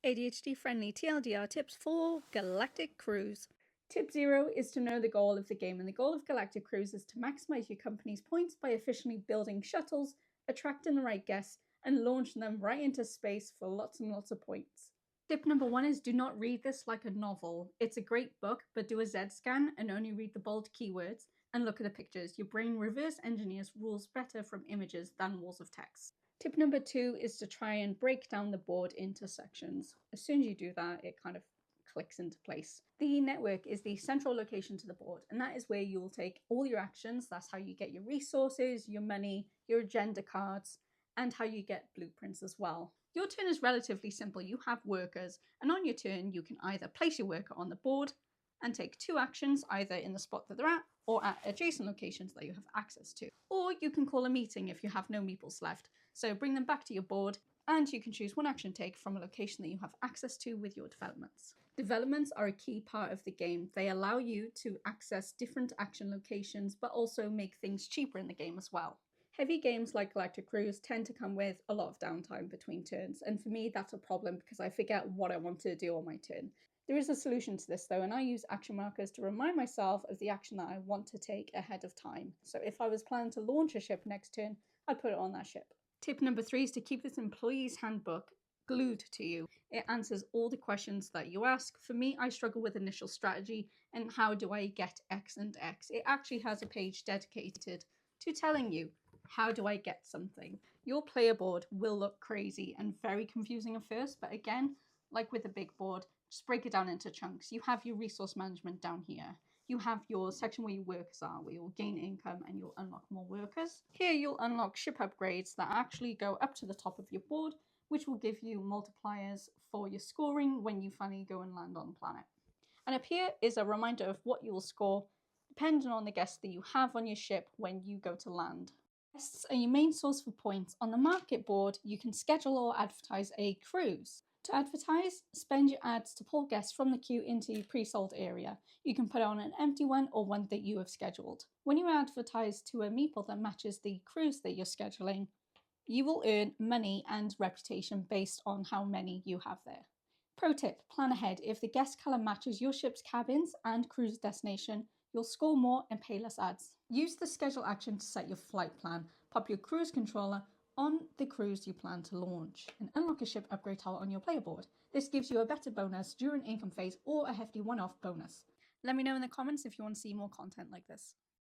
ADHD-friendly TLDR tips for Galactic Cruise. Tip 0 is to know the goal of the game, and the goal of Galactic Cruise is to maximize your company's points by efficiently building shuttles, attracting the right guests, and launching them right into space for lots and lots of points. Tip number 1 is do not read this like a novel. It's a great book, but do a Z scan and only read the bold keywords and look at the pictures. Your brain reverse engineers rules better from images than walls of text. Tip number 2 is to try and break down the board into sections. As soon as you do that, it kind of clicks into place. The network is the central location to the board, and that is where you will take all your actions. That's how you get your resources, your money, your agenda cards, and how you get blueprints as well. Your turn is relatively simple. You have workers, and on your turn, you can either place your worker on the board and take 2 actions, either in the spot that they're at or at adjacent locations that you have access to. Or you can call a meeting if you have no meeples left. So bring them back to your board, and you can choose one action take from a location that you have access to with your developments. Developments are a key part of the game. They allow you to access different action locations, but also make things cheaper in the game as well. Heavy games like Galactic Cruise tend to come with a lot of downtime between turns, and for me that's a problem because I forget what I want to do on my turn. There is a solution to this though, and I use action markers to remind myself of the action that I want to take ahead of time. So if I was planning to launch a ship next turn, I'd put it on that ship. Tip number 3 is to keep this employee's handbook glued to you. It answers all the questions that you ask. For me, I struggle with initial strategy and how do I get X and X. It actually has a page dedicated to telling you how do I get something. Your player board will look crazy and very confusing at first, but again, like with a big board, just break it down into chunks. You have your resource management down here. You have your section where your workers are, where you'll gain income and you'll unlock more workers. Here you'll unlock ship upgrades that actually go up to the top of your board, which will give you multipliers for your scoring when you finally go and land on the planet. And up here is a reminder of what you will score depending on the guests that you have on your ship when you go to land. Guests are your main source for points. On the market board, you can schedule or advertise a cruise. To advertise, spend your ads to pull guests from the queue into your pre-sold area. You can put on an empty one or one that you have scheduled. When you advertise to a meeple that matches the cruise that you're scheduling, you will earn money and reputation based on how many you have there. Pro tip, plan ahead. If the guest colour matches your ship's cabins and cruise destination, you'll score more and pay less ads. Use the schedule action to set your flight plan. Pop your cruise controller on the cruise you plan to launch and unlock a ship upgrade tile on your player board. This gives you a better bonus during income phase or a hefty one-off bonus. Let me know in the comments if you want to see more content like this.